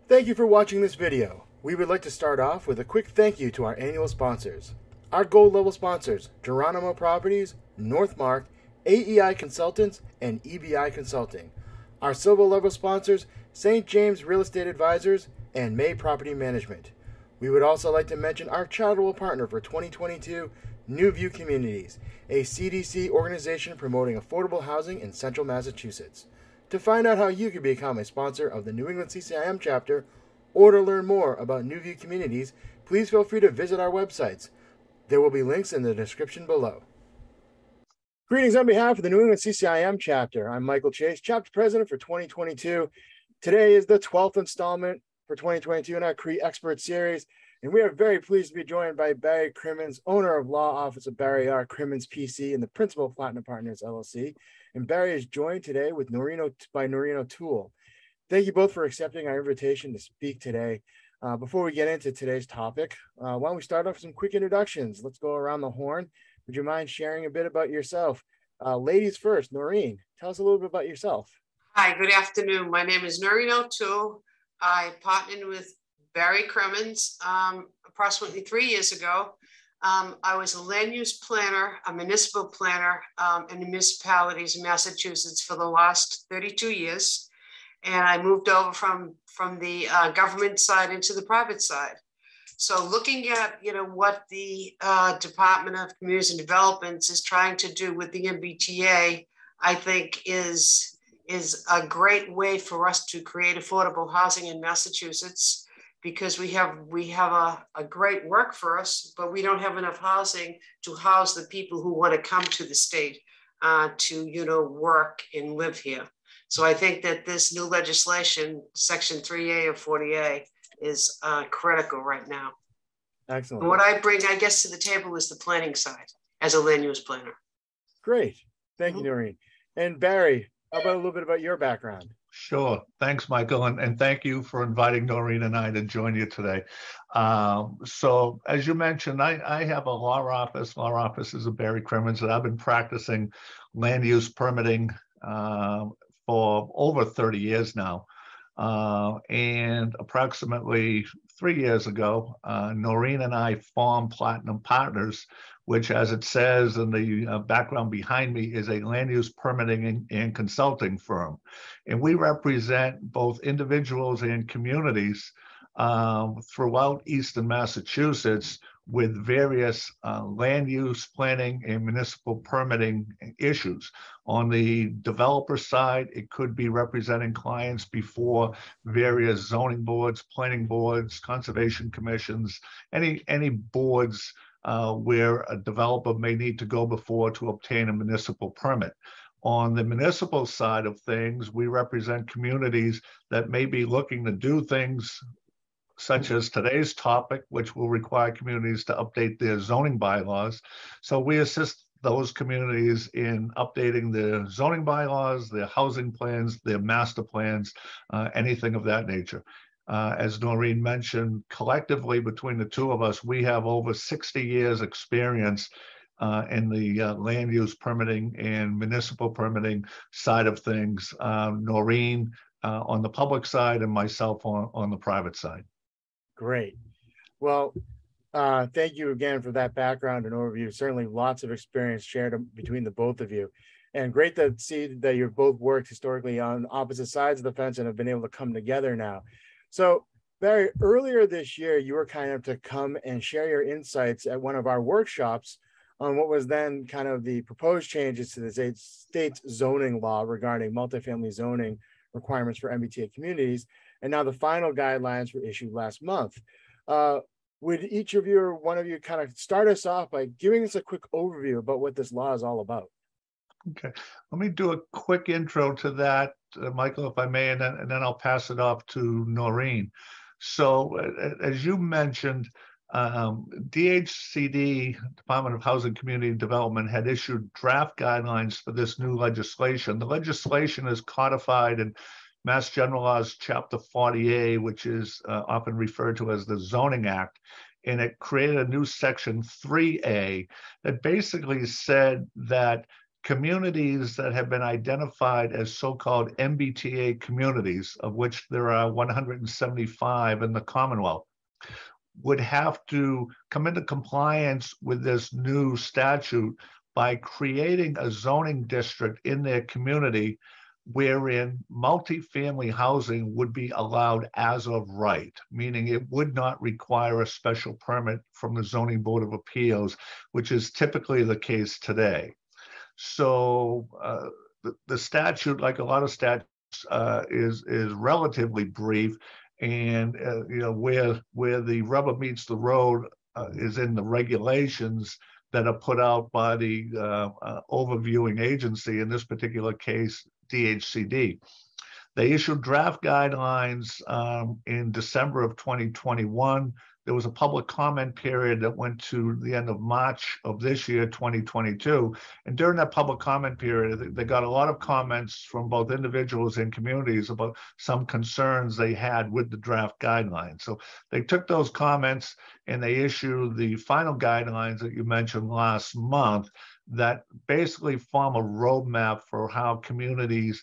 Thank you for watching this video. We would like to start off with a quick thank you to our annual sponsors. Our gold level sponsors, Geronimo Properties, Northmark, AEI Consultants, and EBI Consulting. Our silver level sponsors, St. James Real Estate Advisors and May Property Management. We would also like to mention our charitable partner for 2022, New View Communities, a CDC organization promoting affordable housing in central Massachusetts. To find out how you can become a sponsor of the New England CCIM chapter or to learn more about New View Communities, please feel free to visit our websites. There will be links in the description below. Greetings on behalf of the New England CCIM chapter. I'm Michael Chase, chapter president for 2022. Today is the 12th installment for 2022 in our CRE Expert Series, and we are very pleased to be joined by Barry Crimmins, owner of Law Office of Barry R. Crimmins PC and the principal of Platinum Partners LLC. And Barry is joined today with Noreen O'Toole. Thank you both for accepting our invitation to speak today. Before we get into today's topic, why don't we start off with some quick introductions? Let's go around the horn. Would you mind sharing a bit about yourself? Ladies first, Noreen, tell us a little bit about yourself. Hi, good afternoon. My name is Noreen O'Toole. I partnered with Barry Crimmins approximately 3 years ago. I was a land use planner, a municipal planner in the municipalities in Massachusetts for the last 32 years. And I moved over from the government side into the private side. So looking at, what the Department of Communities and Developments is trying to do with the MBTA, I think is a great way for us to create affordable housing in Massachusetts, because we have a great workforce, but we don't have enough housing to house the people who want to come to the state to work and live here. So I think that this new legislation, Section 3A of 40A, is critical right now. Excellent. And what I bring, I guess, to the table is the planning side as a land use planner. Great. Thank you, Noreen. And Barry, how about a little bit about your background? Sure. Thanks, Michael. And thank you for inviting Noreen and I to join you today. So as you mentioned, I have a law office. Law office is a Barry Crimmins, and I've been practicing land use permitting for over 30 years now. And approximately 3 years ago, Noreen and I formed Platinum Partners, which, as it says in the background behind me, is a land use permitting and consulting firm. And we represent both individuals and communities throughout Eastern Massachusetts with various land use planning and municipal permitting issues. On the developer side, it could be representing clients before various zoning boards, planning boards, conservation commissions, any boards where a developer may need to go before to obtain a municipal permit. On the municipal side of things, we represent communities that may be looking to do things such as today's topic, which will require communities to update their zoning bylaws. So we assist those communities in updating their zoning bylaws, their housing plans, their master plans, anything of that nature. As Noreen mentioned, collectively between the two of us, we have over 60 years experience in the land use permitting and municipal permitting side of things. Noreen on the public side and myself on the private side. Great. Well, thank you again for that background and overview. Certainly lots of experience shared between the both of you. And great to see that you've both worked historically on opposite sides of the fence and have been able to come together now. So Barry, earlier this year, you were kind of to come and share your insights at one of our workshops on what was then kind of the proposed changes to the state's zoning law regarding multifamily zoning requirements for MBTA communities. And now the final guidelines were issued last month. Would each of you or one of you kind of start us off by giving us a quick overview about what this law is all about? Okay, let me do a quick intro to that, Michael, if I may, and then I'll pass it off to Noreen. So as you mentioned, DHCD, Department of Housing Community Development, had issued draft guidelines for this new legislation. The legislation is codified in Mass General Laws, Chapter 40A, which is often referred to as the Zoning Act, and it created a new Section 3A that basically said that communities that have been identified as so-called MBTA communities, of which there are 175 in the Commonwealth, would have to come into compliance with this new statute by creating a zoning district in their community wherein multifamily housing would be allowed as of right, meaning it would not require a special permit from the Zoning Board of Appeals, which is typically the case today. So the statute, like a lot of statutes, is relatively brief, and where the rubber meets the road is in the regulations that are put out by the overviewing agency, in this particular case, DHCD. They issued draft guidelines in December of 2021. There was a public comment period that went to the end of March of this year, 2022. And during that public comment period, they got a lot of comments from both individuals and communities about some concerns they had with the draft guidelines. So they took those comments and they issued the final guidelines that you mentioned last month that basically form a roadmap for how communities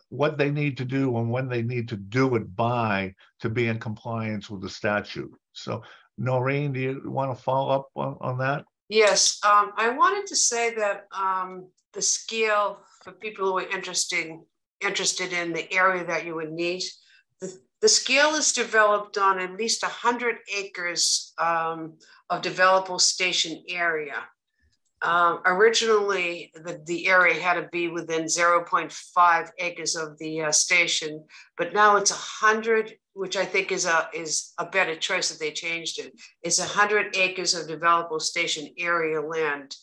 what they need to do and when they need to do it by to be in compliance with the statute. So, Noreen, do you want to follow up on that? Yes, I wanted to say that the scale for people who are interested in the area that you would need, the scale is developed on at least 100 acres of developable station area. Originally, the area had to be within 0.5 acres of the station, but now it's 100, which I think is a better choice that they changed it. It's 100 acres of developable station area land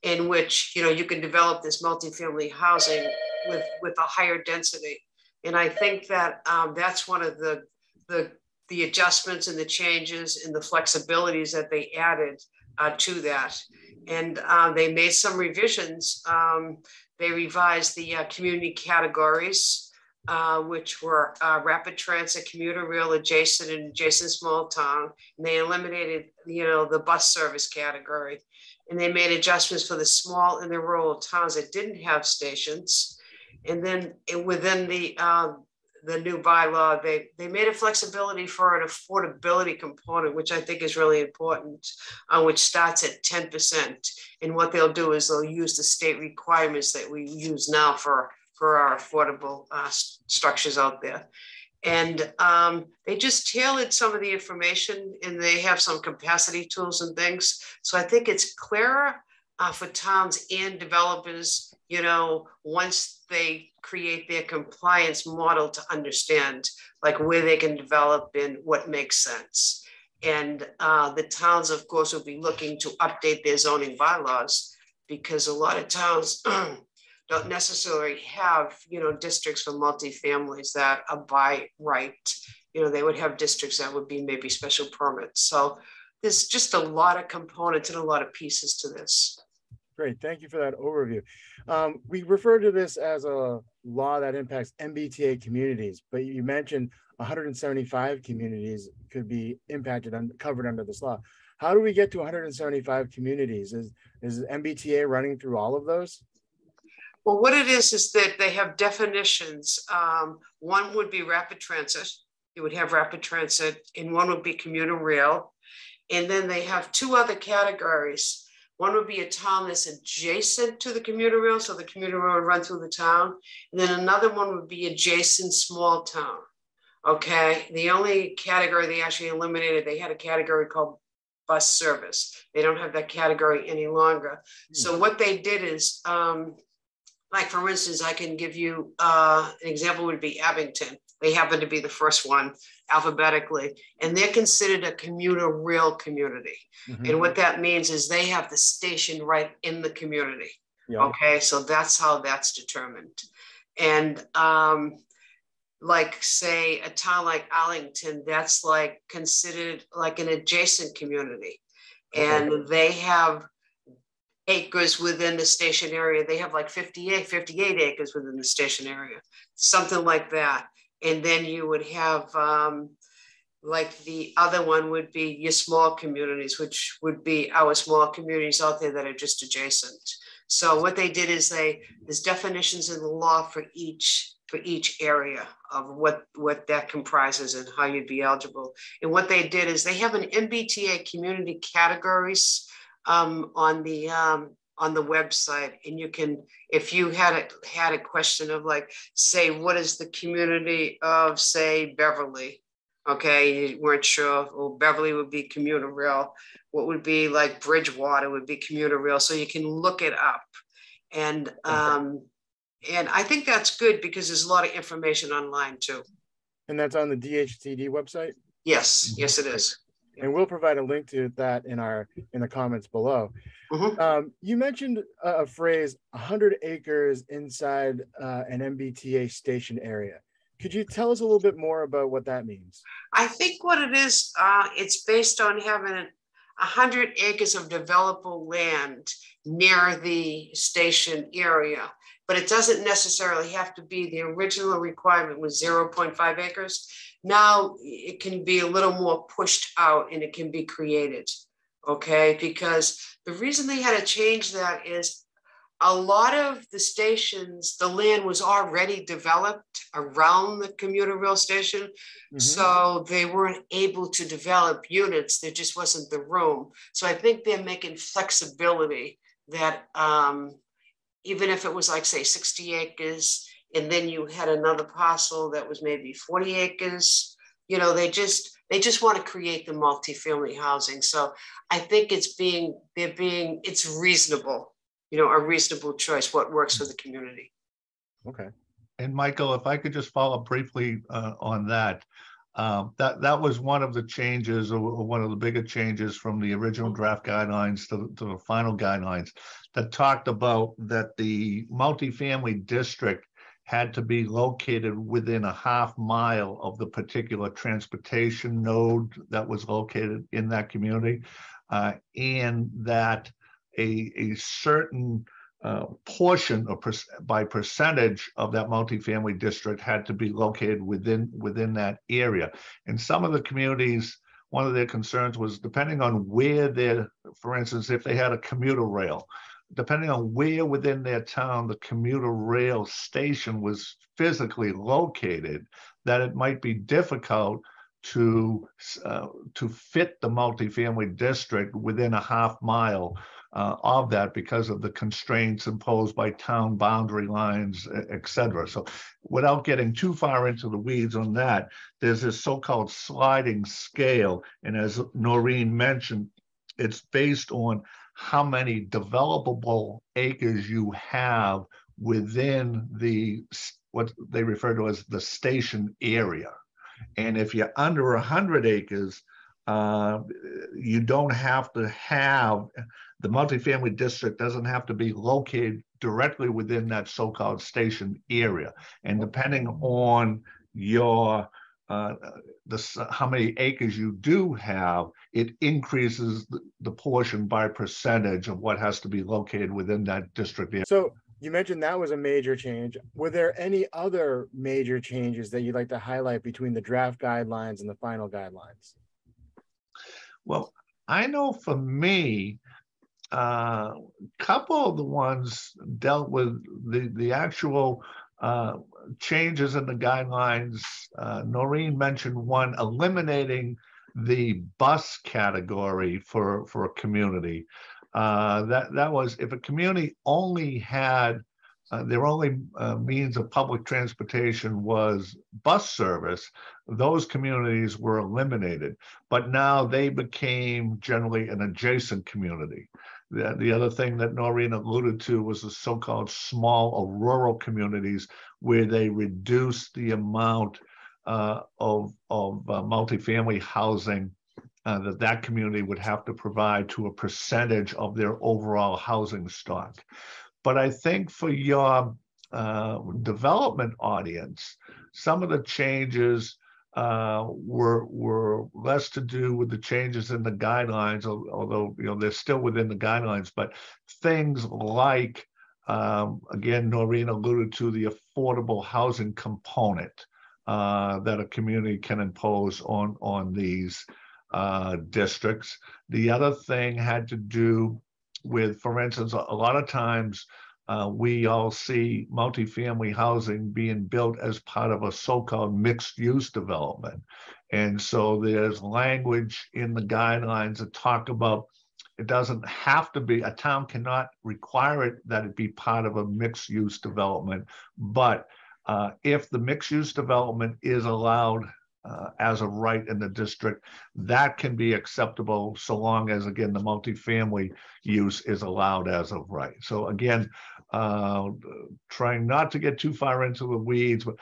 in which you can develop this multifamily housing with a higher density. And I think that that's one of the adjustments and the changes and the flexibilities that they added to that. And they made some revisions. They revised the community categories, which were rapid transit, commuter rail, adjacent and adjacent small town. And they eliminated, the bus service category. And they made adjustments for the small and the rural towns that didn't have stations. And then within the new bylaw, they made a flexibility for an affordability component, which I think is really important, which starts at 10%. And what they'll do is they'll use the state requirements that we use now for our affordable structures out there. And they just tailored some of the information, and they have some capacity tools and things. So I think it's clearer for towns and developers, once they create their compliance model, to understand like where they can develop and what makes sense. And the towns, of course, will be looking to update their zoning bylaws, because a lot of towns don't necessarily have, districts for multifamilies that are by right. They would have districts that would be maybe special permits. So there's just a lot of components and a lot of pieces to this. Great, thank you for that overview. We refer to this as a law that impacts MBTA communities, but you mentioned 175 communities could be impacted and covered under this law. How do we get to 175 communities? Is MBTA running through all of those? Well, what it is that they have definitions. One would be rapid transit. You would have rapid transit, and one would be commuter rail. And then they have two other categories. One would be a town that's adjacent to the commuter rail, so the commuter rail would run through the town. And then another one would be adjacent small town. Okay, the only category they actually eliminated, they had a category called bus service. They don't have that category any longer. So what they did is, like for instance, I can give you an example would be Abington. They happen to be the first one alphabetically, and they're considered a commuter rail community. Mm-hmm. And what that means is they have the station right in the community. Yeah. Okay, so that's how that's determined. And like say a town like Arlington, that's like considered like an adjacent community. Okay. And they have acres within the station area. They have like 58 acres within the station area, something like that. And then you would have like the other one would be your small communities, which would be our small communities out there that are just adjacent. So what they did is there's definitions in the law for each area of what that comprises and how you'd be eligible. And what they did is they have an MBTA community categories on the website, and you can, if you had a question of like, say, what is the community of, say, Beverly? Okay, you weren't sure. Well, Beverly would be commuter rail. What would be like Bridgewater would be commuter rail. So you can look it up, and I think that's good because there's a lot of information online too. And that's on the DHCD website? Yes, yes, it is. And we'll provide a link to that in the comments below. Mm-hmm. You mentioned a phrase, 100 acres inside an MBTA station area. Could you tell us a little bit more about what that means? I think what it is, it's based on having 100 acres of developable land near the station area, but it doesn't necessarily have to be. The original requirement was 0.5 acres. Now it can be a little more pushed out and it can be created, okay? Because the reason they had to change that is a lot of the stations, the land was already developed around the commuter rail station. Mm-hmm. So they weren't able to develop units. There just wasn't the room. So I think they're making flexibility that even if it was like, say, 60 acres, and then you had another parcel that was maybe 40 acres, you know, they just want to create the multifamily housing. So I think it's reasonable, you know, a reasonable choice, what works for the community. Okay. And Michael, if I could just follow up briefly on that. That was one of the changes, or one of the bigger changes from the original draft guidelines to the final guidelines, that talked about that the multifamily district had to be located within a half mile of the particular transportation node that was located in that community, and that a certain portion or by percentage of that multifamily district had to be located within that area. And some of the communities, one of their concerns was depending on where for instance, if they had a commuter rail, depending on where within their town the commuter rail station was physically located, that it might be difficult to fit the multifamily district within a half mile of that because of the constraints imposed by town boundary lines, et cetera. So without getting too far into the weeds on that, there's this so-called sliding scale. And as Noreen mentioned, it's based on how many developable acres you have within what they refer to as the station area. And if you're under 100 acres, you don't have to have, the multifamily district doesn't have to be located directly within that so-called station area. And depending on your how many acres you do have, it increases the portion by percentage of what has to be located within that district area. So you mentioned that was a major change. Were there any other major changes that you'd like to highlight between the draft guidelines and the final guidelines? Well, I know for me, a couple of the ones dealt with the actual changes in the guidelines. Noreen mentioned one, eliminating the bus category for a community. That was if a community only had their only means of public transportation was bus service, those communities were eliminated. But now they became generally an adjacent community. The other thing that Noreen alluded to was the so-called small or rural communities, where they reduced the amount of multifamily housing that community would have to provide to a percentage of their overall housing stock. But I think for your development audience, some of the changes were less to do with the changes in the guidelines, although they're still within the guidelines. But things like, again, Noreen alluded to the affordable housing component that a community can impose on these districts. The other thing had to do with, for instance, a lot of times we all see multifamily housing being built as part of a so-called mixed-use development. And so there's language in the guidelines that talk about it doesn't have to be, a town cannot require it that it be part of a mixed-use development. But if the mixed-use development is allowed as a right in the district, that can be acceptable so long as, again, the multifamily use is allowed as of right. So again, trying not to get too far into the weeds, but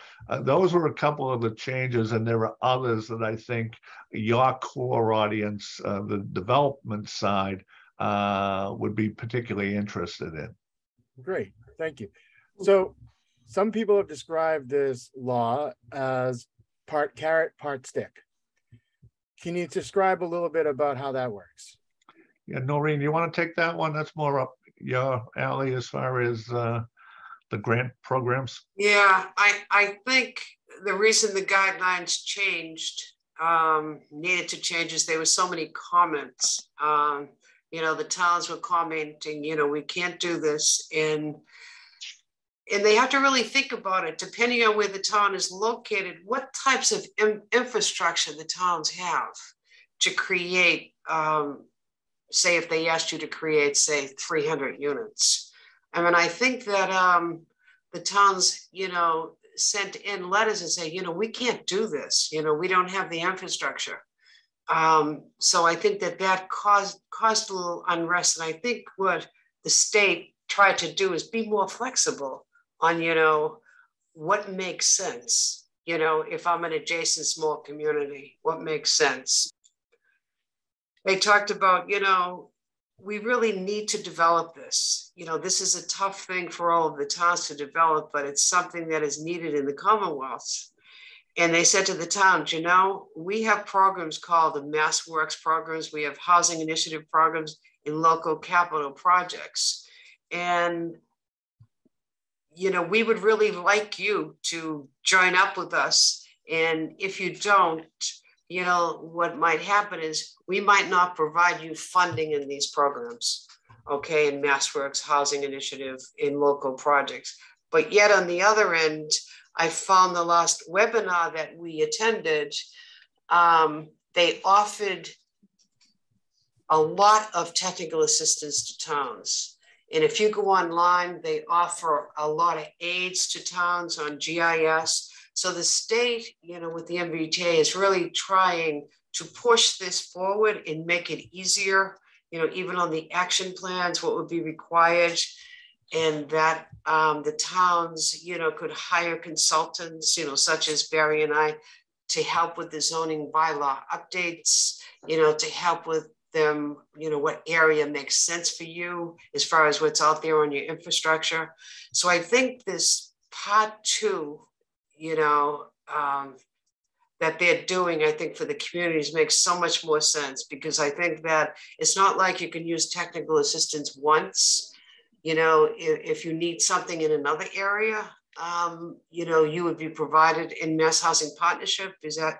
those were a couple of the changes, and there are others that I think your core audience, the development side, would be particularly interested in. Great, thank you. So some people have described this law as part carrot, part stick. Can you describe a little bit about how that works? Yeah, Noreen, you want to take that one? That's more up your alley as far as the grant programs. Yeah, I think the reason the guidelines changed, needed to change, is there were so many comments. You know, the towns were commenting, you know, we can't do this. And they have to really think about it, depending on where the town is located, what types of infrastructure the towns have to create, say, if they asked you to create, say, 300 units. I mean, I think that the towns, you know, sent in letters and say, you know, we can't do this. You know, we don't have the infrastructure. So I think that caused a little unrest. And I think what the state tried to do is be more flexible on, you know, what makes sense. You know, if I'm an adjacent small community, what makes sense? They talked about, you know, we really need to develop this. You know, this is a tough thing for all of the towns to develop, but it's something that is needed in the Commonwealth. And they said to the towns, you know, we have programs called the Mass Works programs. We have housing initiative programs in local capital projects. And you know, we would really like you to join up with us. And if you don't, you know, what might happen is we might not provide you funding in these programs, okay, in MassWorks, Housing Initiative, in local projects. But yet on the other end, I found the last webinar that we attended, they offered a lot of technical assistance to towns. And if you go online, they offer a lot of aids to towns on GIS. So the state, you know, with the MBTA is really trying to push this forward and make it easier, you know, even on the action plans, what would be required. And that the towns, you know, could hire consultants, you know, such as Barry and I, to help with the zoning bylaw updates, you know, to help with them, you know, what area makes sense for you as far as what's out there on your infrastructure. So I think this part two, you know, that they're doing, I think for the communities makes so much more sense, because I think that it's not like you can use technical assistance once. You know, if you need something in another area, you know, you would be provided in Mass Housing Partnership. Is that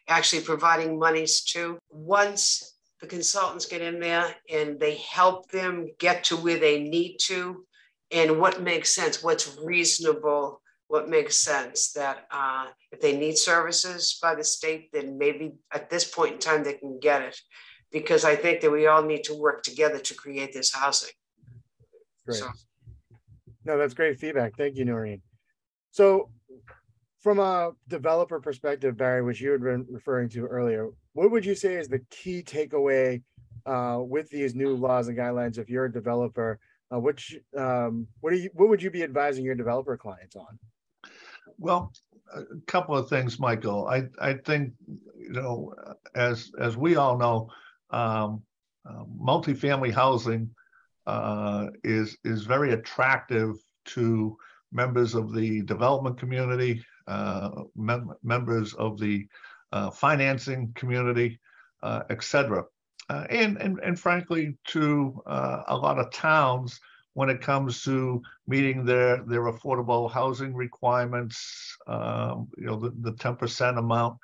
actually providing monies too? Once the consultants get in there and they help them get to where they need to, and what makes sense, what's reasonable, what makes sense, that if they need services by the state, then maybe at this point in time they can get it, because I think that we all need to work together to create this housing. Great. So. No, that's great feedback. Thank you, Noreen. So from a developer perspective, Barry, which you had been referring to earlier, what would you say is the key takeaway with these new laws and guidelines if you're a developer? What would you be advising your developer clients on? Well, a couple of things, Michael. I think, you know, as we all know, multifamily housing is very attractive to members of the development community, members of the financing community, et cetera, and frankly to a lot of towns when it comes to meeting their affordable housing requirements, you know, the 10% amount,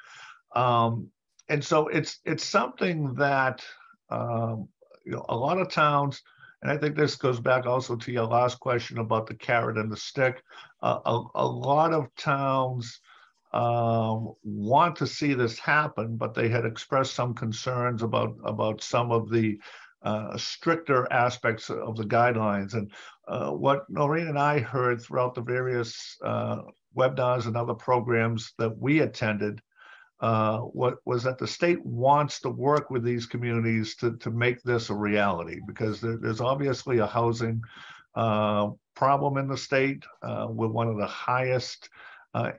and so it's something that you know, a lot of towns And I think this goes back also to your last question about the carrot and the stick. A lot of towns want to see this happen, but they had expressed some concerns about some of the stricter aspects of the guidelines. And what Noreen and I heard throughout the various webinars and other programs that we attended, what was that the state wants to work with these communities to make this a reality, because there's obviously a housing problem in the state. We're one of the highest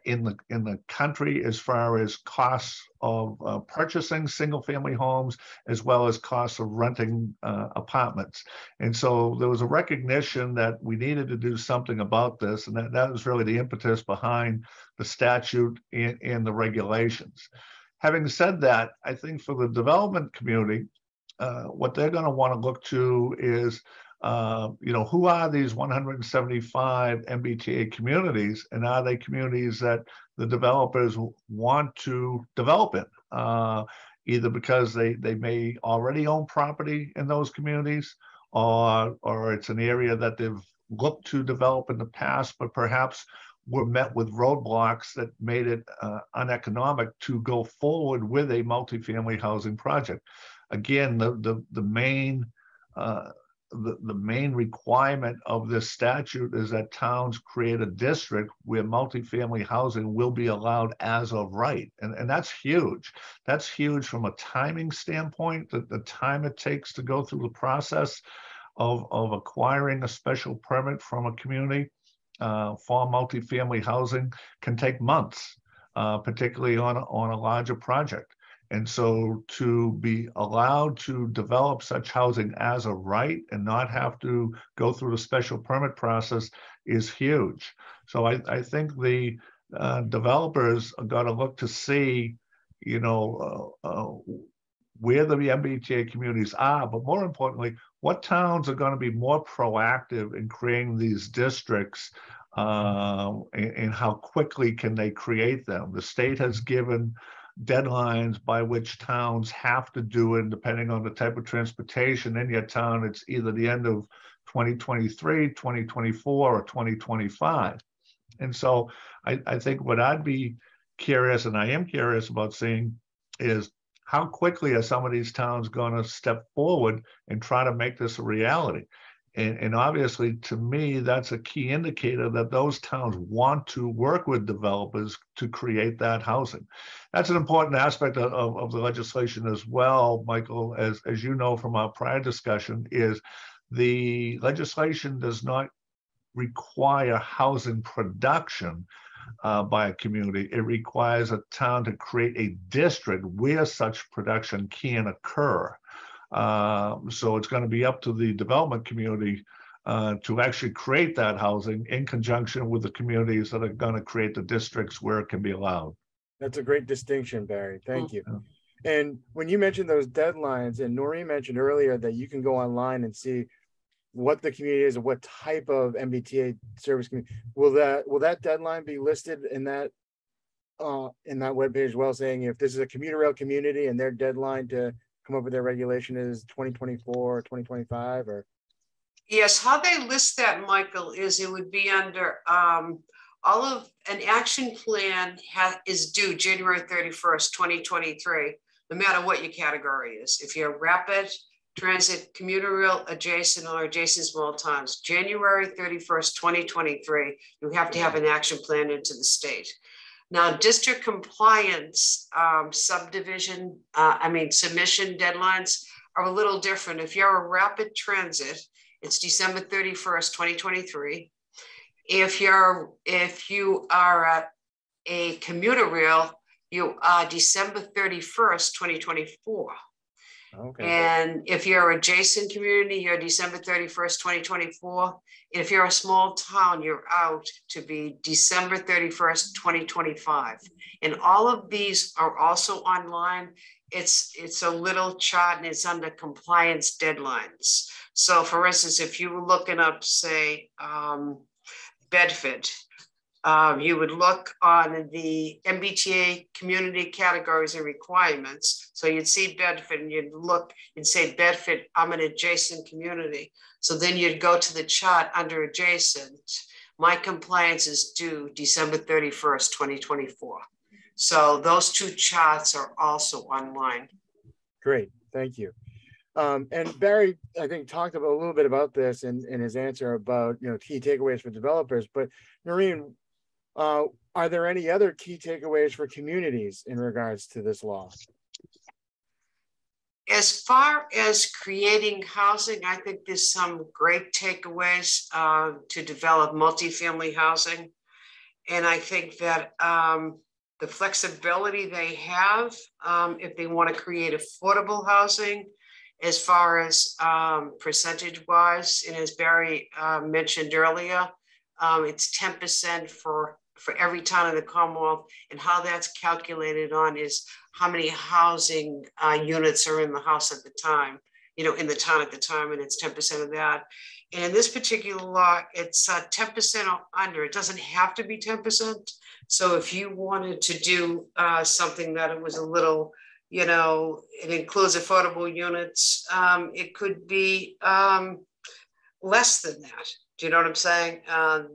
in the country as far as costs of purchasing single-family homes, as well as costs of renting apartments. And so there was a recognition that we needed to do something about this, and that was really the impetus behind the statute and the regulations. Having said that, I think for the development community, what they're going to want to look to is who are these 175 MBTA communities, and are they communities that the developers want to develop in, either because they may already own property in those communities, or it's an area that they've looked to develop in the past, but perhaps were met with roadblocks that made it uneconomic to go forward with a multifamily housing project. Again, the main requirement of this statute is that towns create a district where multifamily housing will be allowed as of right. And that's huge. That's huge from a timing standpoint, the time it takes to go through the process of acquiring a special permit from a community for multifamily housing can take months, particularly on a larger project. And so to be allowed to develop such housing as a right and not have to go through the special permit process is huge. So I think the developers are going to look to see, where the MBTA communities are, but more importantly, what towns are going to be more proactive in creating these districts, and how quickly can they create them. The state has given deadlines by which towns have to do it, depending on the type of transportation in your town. It's either the end of 2023, 2024, or 2025. And so I think what I'd be curious, and I am curious about seeing, is how quickly are some of these towns going to step forward and try to make this a reality? And obviously, to me, that's a key indicator that those towns want to work with developers to create that housing. That's an important aspect of the legislation as well, Michael, as you know from our prior discussion, is the legislation does not require housing production by a community. It requires a town to create a district where such production can occur. So it's going to be up to the development community to actually create that housing in conjunction with the communities that are going to create the districts where it can be allowed. That's a great distinction, Barry. Thank you. And when you mentioned those deadlines, and Noreen mentioned earlier that you can go online and see what the community is and what type of MBTA service community, will that deadline be listed in that webpage as well, saying if this is a commuter rail community and their deadline to come up with their regulation is 2024 or 2025, or? Yes, how they list that, Michael, is it would be under all of an action plan is due January 31st, 2023, no matter what your category is. If you're rapid transit, commuter rail, adjacent, or adjacent small towns, January 31st, 2023, you have to have an action plan into the state. Now, district compliance submission deadlines are a little different. If you're a rapid transit, it's December 31st, 2023. If you are a commuter rail, you are December 31st, 2024. Okay. And if you're adjacent community, you're December 31st, 2024. If you're a small town, you're out to be December 31st, 2025. And all of these are also online. It's a little chart and it's under compliance deadlines. So for instance, if you were looking up, say, Bedford, You would look on the MBTA community categories and requirements. So you'd see Bedford and you'd look and say, Bedford, I'm an adjacent community. So then you'd go to the chart under adjacent. My compliance is due December 31st, 2024. So those two charts are also online. Great, thank you. And Barry, I think, talked about a little bit about this in his answer about, key takeaways for developers. But Noreen, are there any other key takeaways for communities in regards to this law? As far as creating housing, I think there's some great takeaways to develop multifamily housing. And I think that the flexibility they have, if they want to create affordable housing, as far as percentage-wise, and as Barry mentioned earlier, it's 10% for every town in the Commonwealth, and how that's calculated on is how many housing units are in the house at the time, in the town at the time, and it's 10% of that. And in this particular law, it's 10% or under. It doesn't have to be 10%. So if you wanted to do something that it was a little, it includes affordable units, it could be less than that. Do you know what I'm saying?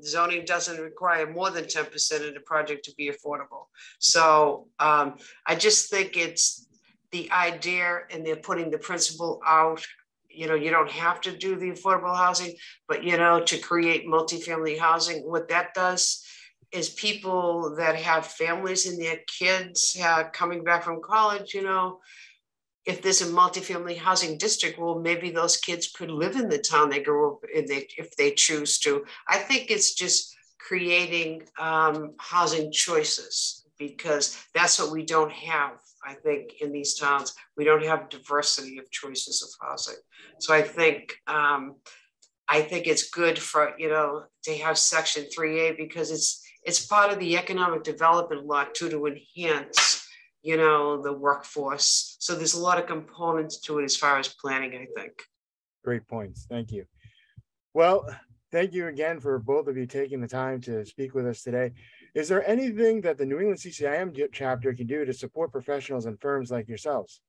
Zoning doesn't require more than 10% of the project to be affordable. So I just think it's the idea, and they're putting the principle out. You don't have to do the affordable housing, but, to create multifamily housing, what that does is people that have families and their kids coming back from college, if there's a multifamily housing district, well, maybe those kids could live in the town they grew up in if they choose to. I think it's just creating housing choices, because that's what we don't have, I think, in these towns. We don't have diversity of choices of housing. So I think it's good for, to have Section 3A, because it's part of the economic development law too, to enhance the workforce. So there's a lot of components to it as far as planning, I think. Great points. Thank you. Well, thank you again for both of you taking the time to speak with us today. Is there anything that the New England CCIM chapter can do to support professionals and firms like yourselves?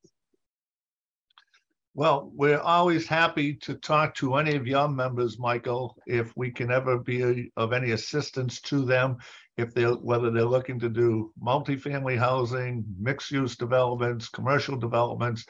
Well, we're always happy to talk to any of your members, Michael, if we can ever be of any assistance to them, whether they're looking to do multifamily housing, mixed-use developments, commercial developments.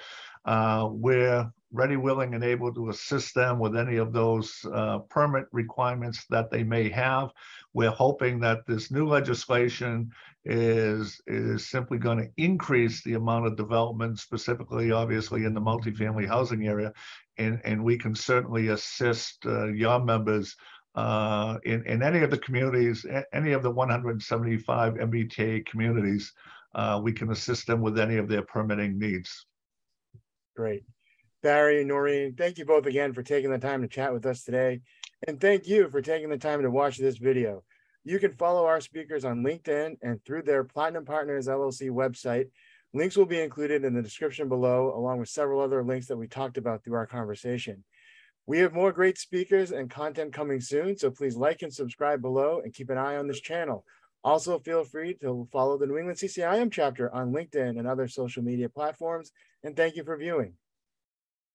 We're ready, willing, and able to assist them with any of those permit requirements that they may have. We're hoping that this new legislation is simply going to increase the amount of development, specifically, obviously, in the multifamily housing area. And we can certainly assist your members in any of the communities, any of the 175 MBTA communities. We can assist them with any of their permitting needs. Great. Barry and Noreen, thank you both again for taking the time to chat with us today. And thank you for taking the time to watch this video. You can follow our speakers on LinkedIn and through their Platinum Partners LLC website. Links will be included in the description below, along with several other links that we talked about through our conversation. We have more great speakers and content coming soon, so please like and subscribe below and keep an eye on this channel. Also, feel free to follow the New England CCIM chapter on LinkedIn and other social media platforms. And thank you for viewing.